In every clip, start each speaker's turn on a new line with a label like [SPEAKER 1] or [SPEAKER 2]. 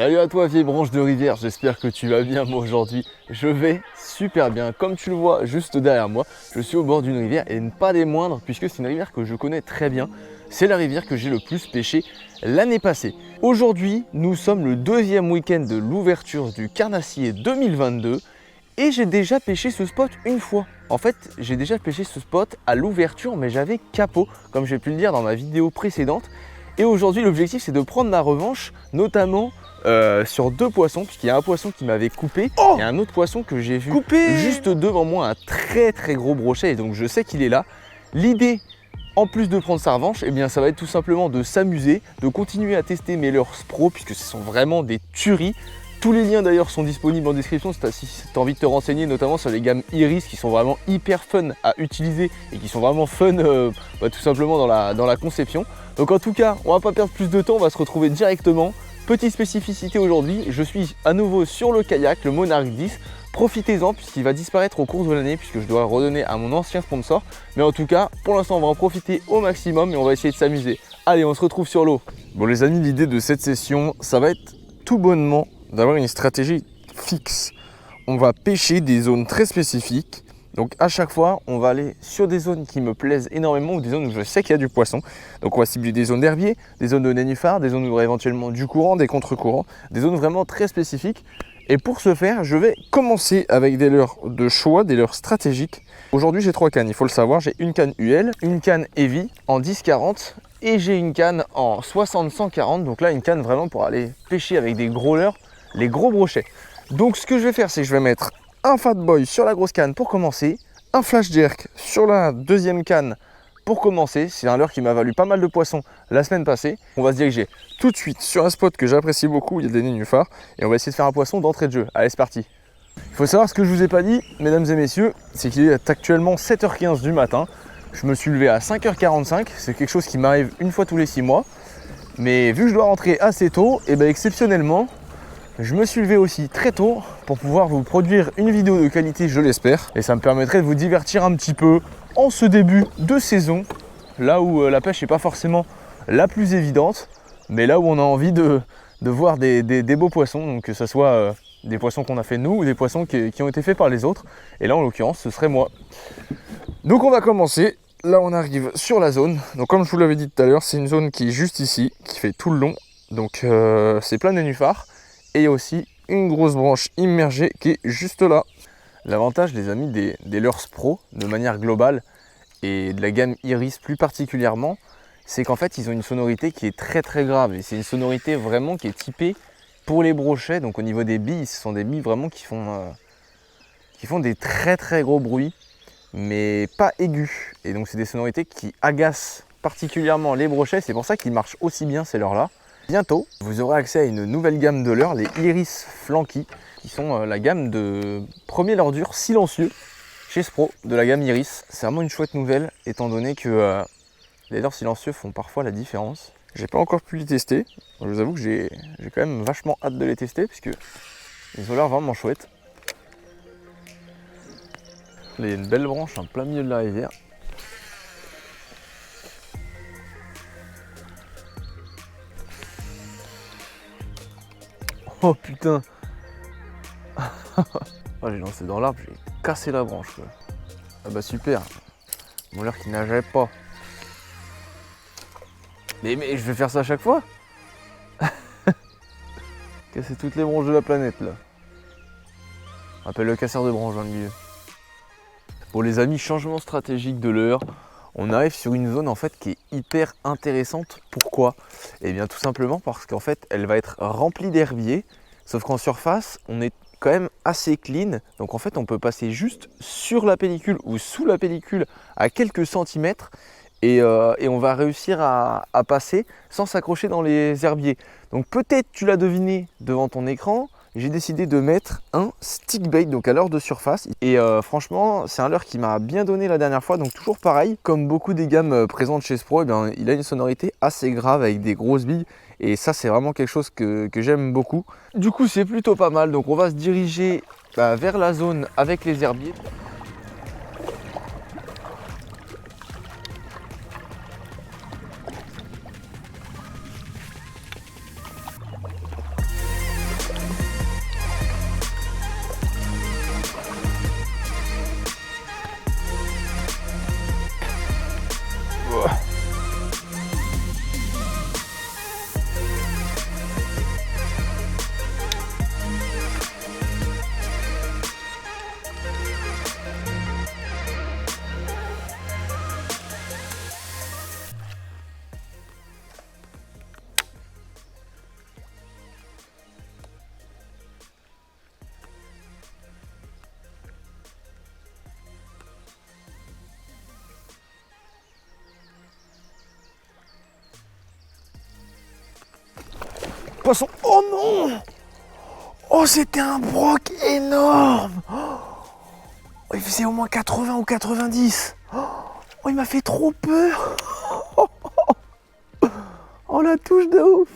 [SPEAKER 1] Salut à toi vieille branche de rivière, j'espère que tu vas bien. Moi aujourd'hui je vais super bien. Comme tu le vois juste derrière moi, je suis au bord d'une rivière et pas des moindres puisque c'est une rivière que je connais très bien. C'est la rivière que j'ai le plus pêché l'année passée. Aujourd'hui nous sommes le deuxième week-end de l'ouverture du Carnassier 2022 et j'ai déjà pêché ce spot une fois. En fait j'ai déjà pêché ce spot à l'ouverture mais j'avais capot comme j'ai pu le dire dans ma vidéo précédente. Et aujourd'hui l'objectif c'est de prendre ma revanche notamment sur deux poissons, puisqu'il y a un poisson qui m'avait coupé et un autre poisson que j'ai vu juste devant moi, un très gros brochet, et donc je sais qu'il est là. L'idée, en plus de prendre sa revanche, eh bien ça va être tout simplement de s'amuser, de continuer à tester mes lures pro, puisque ce sont vraiment des tueries. Tous les liens d'ailleurs sont disponibles en description si tu as envie de te renseigner, notamment sur les gammes Iris qui sont vraiment hyper fun à utiliser et qui sont vraiment fun tout simplement dans la conception. Donc en tout cas, on va pas perdre plus de temps, on va se retrouver directement. Petite spécificité aujourd'hui, je suis à nouveau sur le kayak, le Monarch 10. Profitez-en puisqu'il va disparaître au cours de l'année puisque je dois le redonner à mon ancien sponsor. Mais en tout cas, pour l'instant, on va en profiter au maximum et on va essayer de s'amuser. Allez, on se retrouve sur l'eau. Bon les amis, l'idée de cette session, ça va être tout bonnement d'avoir une stratégie fixe. On va pêcher des zones très spécifiques. Donc à chaque fois, on va aller sur des zones qui me plaisent énormément ou des zones où je sais qu'il y a du poisson. Donc on va cibler des zones d'herbier, des zones de nénuphars, des zones où il y aura éventuellement du courant, des contre-courants, des zones vraiment très spécifiques. Et pour ce faire, je vais commencer avec des leurres de choix, des leurres stratégiques. Aujourd'hui, j'ai trois cannes, il faut le savoir. J'ai une canne UL, une canne Heavy en 10-40 et j'ai une canne en 60-140. Donc là, une canne vraiment pour aller pêcher avec des gros leurres, les gros brochets. Donc ce que je vais faire, c'est que je vais mettre un fat boy sur la grosse canne pour commencer, un flash jerk sur la deuxième canne pour commencer. C'est un leurre qui m'a valu pas mal de poissons la semaine passée. On va se diriger tout de suite sur un spot que j'apprécie beaucoup, il y a des nénuphars, et on va essayer de faire un poisson d'entrée de jeu. Allez, c'est parti. Il faut savoir ce que je vous ai pas dit, mesdames et messieurs, c'est qu'il est actuellement 7h15 du matin. Je me suis levé à 5h45, c'est quelque chose qui m'arrive une fois tous les 6 mois. Mais vu que je dois rentrer assez tôt, et bien exceptionnellement, je me suis levé aussi très tôt pour pouvoir vous produire une vidéo de qualité, je l'espère. Et ça me permettrait de vous divertir un petit peu en ce début de saison, là où la pêche n'est pas forcément la plus évidente, mais là où on a envie de voir des beaux poissons, donc que ce soit des poissons qu'on a fait nous ou des poissons qui ont été faits par les autres. Et là en l'occurrence, ce serait moi. Donc on va commencer. Là on arrive sur la zone. Donc comme je vous l'avais dit tout à l'heure, c'est une zone qui est juste ici, qui fait tout le long. Donc c'est plein de nénuphars. Et il y a aussi une grosse branche immergée qui est juste là. L'avantage les amis des leurres pro de manière globale et de la gamme Iris plus particulièrement, c'est qu'en fait ils ont une sonorité qui est très grave. Et c'est une sonorité vraiment qui est typée pour les brochets. Donc au niveau des billes, ce sont des billes vraiment qui font des très gros bruits, mais pas aigus. Et donc c'est des sonorités qui agacent particulièrement les brochets. C'est pour ça qu'ils marchent aussi bien ces leurres là. Bientôt, vous aurez accès à une nouvelle gamme de leurres, les Iris Flanky, qui sont la gamme de premier leurre dur silencieux chez Spro, de la gamme Iris. C'est vraiment une chouette nouvelle, étant donné que les leurres silencieux font parfois la différence. J'ai pas encore pu les tester, je vous avoue que j'ai quand même vachement hâte de les tester, puisque ils ont l'air vraiment chouettes. Là, il y a une belle branche en plein milieu de la rivière. Oh putain. Oh, j'ai lancé dans l'arbre, j'ai cassé la branche quoi. Ah bah super. Mon leurre qui nageait pas. Mais je vais faire ça à chaque fois. Casser toutes les branches de la planète là. On appelle le casseur de branches dans le milieu. Bon les amis, changement stratégique de leurre. On arrive sur une zone en fait qui est hyper intéressante. Pourquoi? Eh bien tout simplement parce qu'en fait elle va être remplie d'herbiers. Sauf qu'en surface, on est quand même assez clean. Donc en fait on peut passer juste sur la pellicule ou sous la pellicule à quelques centimètres. Et on va réussir à passer sans s'accrocher dans les herbiers. Donc peut-être tu l'as deviné devant ton écran, j'ai décidé de mettre un stick bait, donc à leurre de surface. Et franchement, c'est un leurre qui m'a bien donné la dernière fois. Donc toujours pareil, comme beaucoup des gammes présentes chez Spro, eh bien, il a une sonorité assez grave avec des grosses billes. Et ça, c'est vraiment quelque chose que j'aime beaucoup. Du coup, c'est plutôt pas mal. Donc on va se diriger vers la zone avec les herbiers. Poisson. Oh non! Oh, c'était un broc énorme! Oh, il faisait au moins 80 ou 90. Oh, il m'a fait trop peur. Oh, la touche de ouf.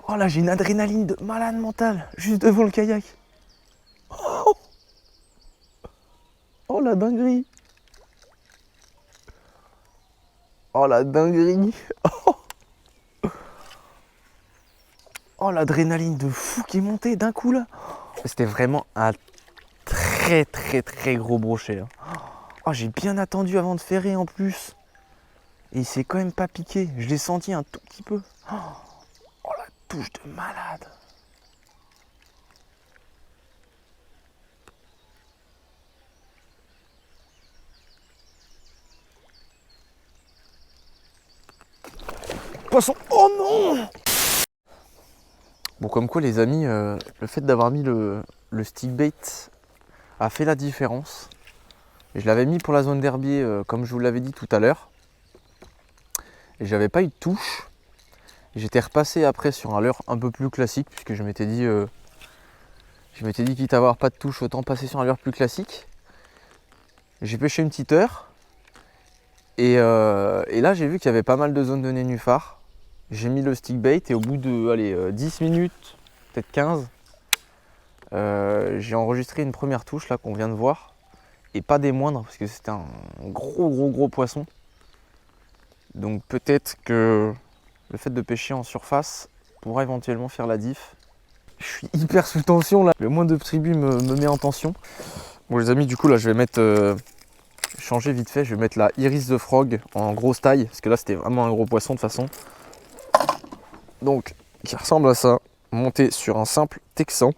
[SPEAKER 1] Oh là, j'ai une adrénaline de malade mentale juste devant le kayak. Oh la dinguerie. Oh la dinguerie. Oh l'adrénaline de fou qui est montée d'un coup là. C'était vraiment un très gros brochet. Oh, j'ai bien attendu avant de ferrer en plus. Et il s'est quand même pas piqué. Je l'ai senti un tout petit peu. Oh la touche de malade. Poisson. Oh non! Bon, comme quoi les amis, le fait d'avoir mis le stick bait a fait la différence. Et je l'avais mis pour la zone d'herbier comme je vous l'avais dit tout à l'heure. Et j'avais pas eu de touche. J'étais repassé après sur un leurre un peu plus classique puisque je m'étais dit quitte à avoir pas de touche autant passer sur un leurre plus classique. J'ai pêché une petite heure et là j'ai vu qu'il y avait pas mal de zones de nénuphar. J'ai mis le stick bait et au bout de 10 minutes, peut-être 15, j'ai enregistré une première touche là qu'on vient de voir. Et pas des moindres parce que c'était un gros poisson. Donc peut-être que le fait de pêcher en surface pourra éventuellement faire la diff. Je suis hyper sous tension là. Le moindre de tribu me met en tension. Bon les amis, du coup là je vais mettre changer vite fait, je vais mettre la iris de frog en grosse taille parce que là c'était vraiment un gros poisson de toute façon. Donc qui ressemble à ça, monté sur un simple texan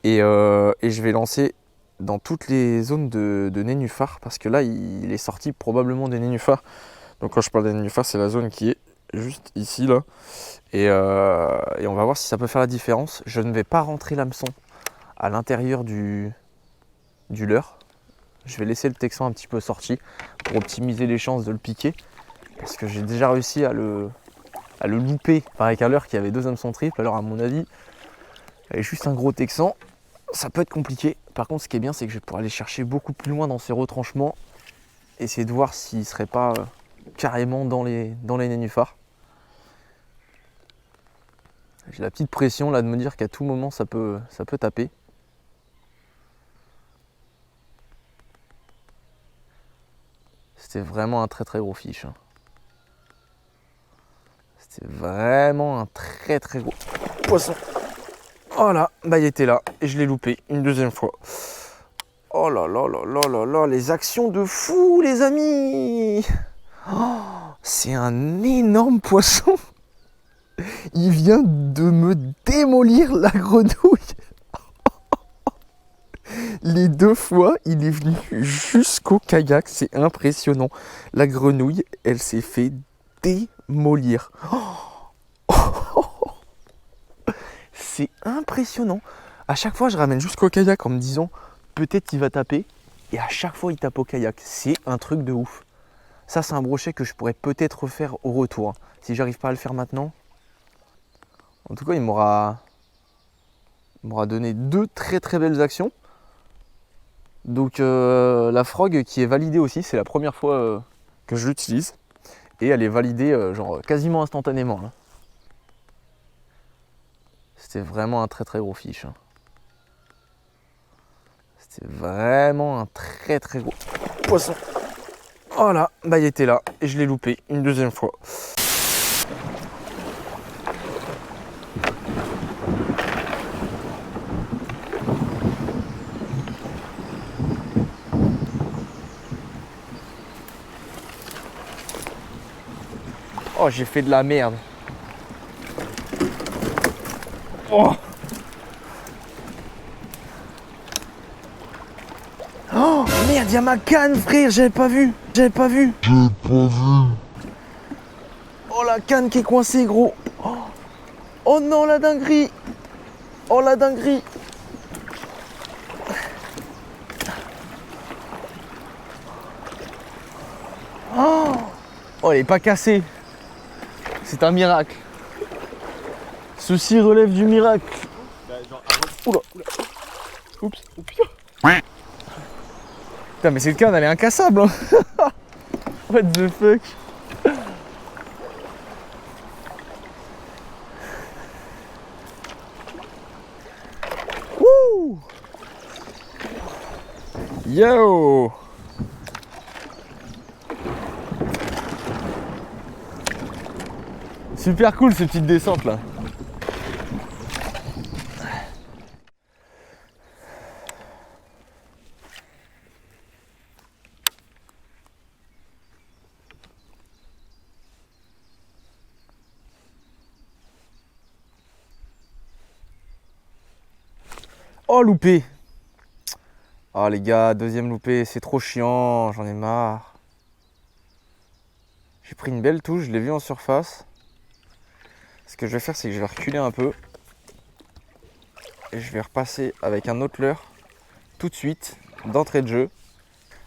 [SPEAKER 1] et je vais lancer dans toutes les zones de nénuphar parce que là il est sorti probablement des nénuphars. Donc quand je parle des nénuphars, c'est la zone qui est juste ici là et on va voir si ça peut faire la différence. Je ne vais pas rentrer l'hameçon à l'intérieur du leurre. Je vais laisser le texan un petit peu sorti pour optimiser les chances de le piquer parce que j'ai déjà réussi à le louper avec un leurre qui avait 2 hameçons triples. Alors à mon avis avec juste un gros texan ça peut être compliqué. Par contre ce qui est bien c'est que je vais pouvoir aller chercher beaucoup plus loin dans ces retranchements, essayer de voir s'il ne serait pas carrément dans les nénuphars. J'ai la petite pression là de me dire qu'à tout moment ça peut taper. C'était vraiment un très gros fiche. C'était vraiment un très gros poisson. Oh là, bah il était là et je l'ai loupé une deuxième fois. Oh là là là là là là, les actions de fou les amis. Oh, c'est un énorme poisson. Il vient de me démolir la grenouille. Les 2 fois, il est venu jusqu'au kayak, c'est impressionnant. La grenouille, elle s'est fait démolir. C'est impressionnant. À chaque fois, je ramène jusqu'au kayak en me disant peut-être qu'il va taper. Et à chaque fois, il tape au kayak. C'est un truc de ouf. Ça, c'est un brochet que je pourrais peut-être refaire au retour. Si j'arrive pas à le faire maintenant. En tout cas, il m'aura donné 2 très belles actions. Donc la frog qui est validée aussi, c'est la première fois que je l'utilise. Et elle est validée genre quasiment instantanément. Hein. C'était vraiment un très gros fiche. Hein. C'était vraiment un très gros poisson. Oh là, bah il était là et je l'ai loupé une deuxième fois. Oh, j'ai fait de la merde. Oh, oh merde, il y a ma canne, frère, j'avais pas vu. Oh, la canne qui est coincée, gros. Oh non, la dinguerie. Oh, la dinguerie. Oh, elle est pas cassée. C'est un miracle. Ceci relève du miracle. Oula, oula. Oups, oh putain. Putain, mais c'est le cas, elle est incassable. Hein. What the fuck. Wouh. Yo. Super cool ces petites descentes là. Oh loupé. Oh les gars, deuxième loupé, c'est trop chiant, j'en ai marre. J'ai pris une belle touche, je l'ai vu en surface. Ce que je vais faire, c'est que je vais reculer un peu. Et je vais repasser avec un autre leurre tout de suite, d'entrée de jeu,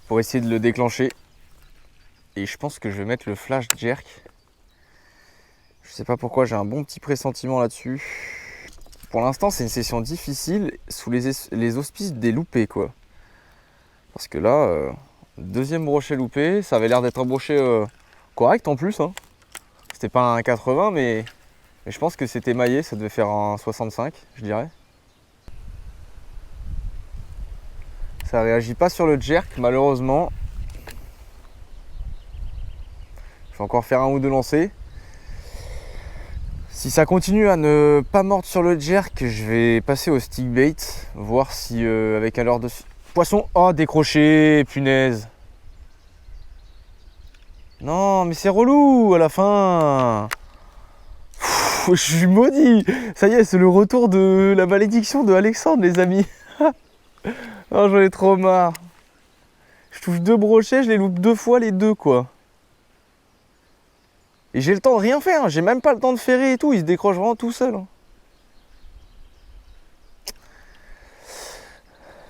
[SPEAKER 1] pour essayer de le déclencher. Et je pense que je vais mettre le flash jerk. Je sais pas pourquoi, j'ai un bon petit pressentiment là-dessus. Pour l'instant, c'est une session difficile sous les auspices des loupés, quoi. Parce que là, deuxième brochet loupé, ça avait l'air d'être un brochet correct en plus. Hein. C'était pas un 80, mais je pense que c'était maillé, ça devait faire un 65, je dirais. Ça réagit pas sur le jerk, malheureusement. Je vais encore faire un ou deux lancers. Si ça continue à ne pas mordre sur le jerk, je vais passer au stick bait, voir si avec un leurre de poisson. Oh, décroché, punaise. Non, mais c'est relou à la fin. Pff, je suis maudit. Ça y est, c'est le retour de la malédiction de Alexandre, les amis. Oh, j'en ai trop marre. Je touche deux brochets, je les loupe deux fois les deux, quoi. Et j'ai le temps de rien faire, hein. J'ai même pas le temps de ferrer et tout, il se décroche vraiment tout seul. Hein.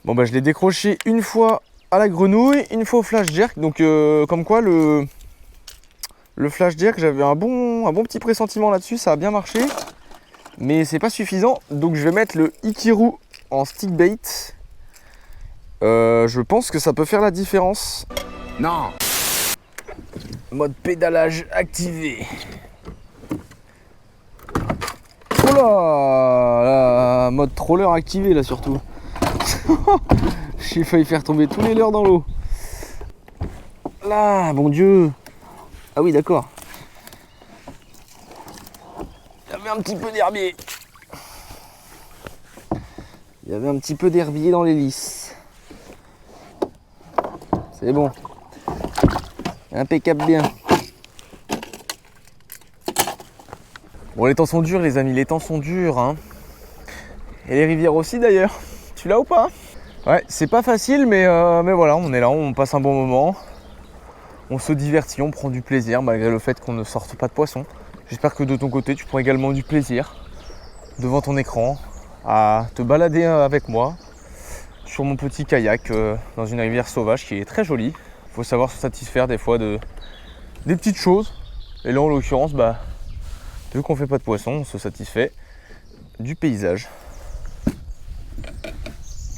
[SPEAKER 1] Bon bah je l'ai décroché une fois à la grenouille, une fois au flash jerk, donc comme quoi le flash jerk, j'avais un bon petit pressentiment là-dessus, ça a bien marché. Mais c'est pas suffisant, donc je vais mettre le Ikiru en stick bait. Je pense que ça peut faire la différence. Non. Mode pédalage activé. Oh là, mode troller activé là surtout. J'ai failli faire tomber tous les leurres dans l'eau. Là, bon Dieu. Ah oui, d'accord. Il y avait un petit peu d'herbier. Il y avait un petit peu d'herbier dans l'hélice. C'est bon. Impeccable bien. Bon, les temps sont durs, les amis, les temps sont durs. Hein. Et les rivières aussi, d'ailleurs. Tu l'as ou pas? Ouais, c'est pas facile, mais voilà, on est là, on passe un bon moment. On se divertit, on prend du plaisir, malgré le fait qu'on ne sorte pas de poissons. J'espère que de ton côté, tu prends également du plaisir devant ton écran à te balader avec moi sur mon petit kayak dans une rivière sauvage qui est très jolie. Il faut savoir se satisfaire des fois des petites choses. Et là, en l'occurrence, bah, vu qu'on fait pas de poisson, on se satisfait du paysage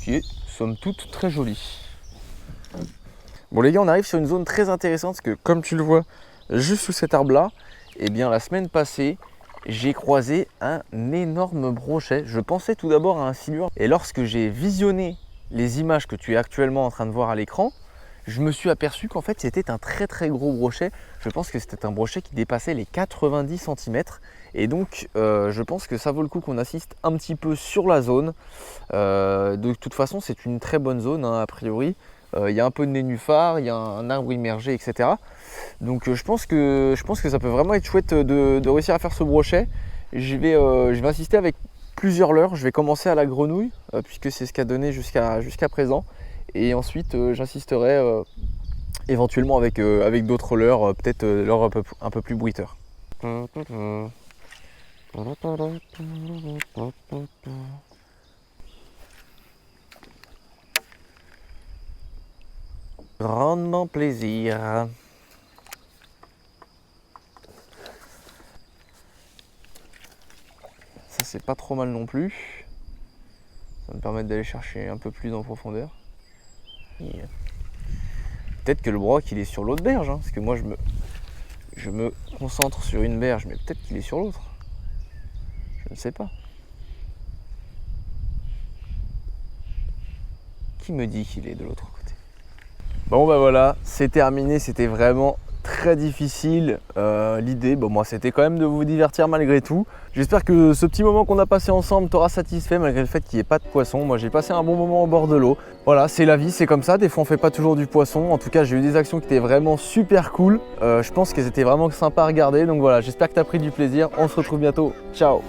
[SPEAKER 1] qui est, somme toute, très joli. Bon les gars, on arrive sur une zone très intéressante parce que comme tu le vois, juste sous cet arbre là, eh bien la semaine passée, j'ai croisé un énorme brochet. Je pensais tout d'abord à un silure et lorsque j'ai visionné les images que tu es actuellement en train de voir à l'écran, je me suis aperçu qu'en fait c'était un très très gros brochet. Je pense que c'était un brochet qui dépassait les 90 cm. Et donc je pense que ça vaut le coup qu'on assiste un petit peu sur la zone. De toute façon c'est une très bonne zone hein, a priori. Il y a un peu de nénuphar, il y a un arbre immergé, etc. Donc je pense que ça peut vraiment être chouette de réussir à faire ce brochet. Je vais assister avec plusieurs leurres. Je vais commencer à la grenouille, puisque c'est ce qu'a donné jusqu'à présent. Et ensuite j'insisterai éventuellement avec d'autres leurres, peut-être leurres un peu plus bruiteurs. Grandement plaisir. Ça c'est pas trop mal non plus. Ça va me permettre d'aller chercher un peu plus en profondeur. Peut-être que le broc il est sur l'autre berge, hein, parce que moi je me concentre sur une berge, mais peut-être qu'il est sur l'autre. Je ne sais pas. Qui me dit qu'il est de l'autre côté? Bon bah voilà, c'est terminé, c'était vraiment très difficile. L'idée, bon moi c'était quand même de vous divertir malgré tout. J'espère que ce petit moment qu'on a passé ensemble t'aura satisfait malgré le fait qu'il n'y ait pas de poisson. Moi j'ai passé un bon moment au bord de l'eau. Voilà, c'est la vie, c'est comme ça, des fois on fait pas toujours du poisson. En tout cas j'ai eu des actions qui étaient vraiment super cool. Je pense qu'elles étaient vraiment sympas à regarder. Donc voilà, j'espère que tu as pris du plaisir. On se retrouve bientôt. Ciao.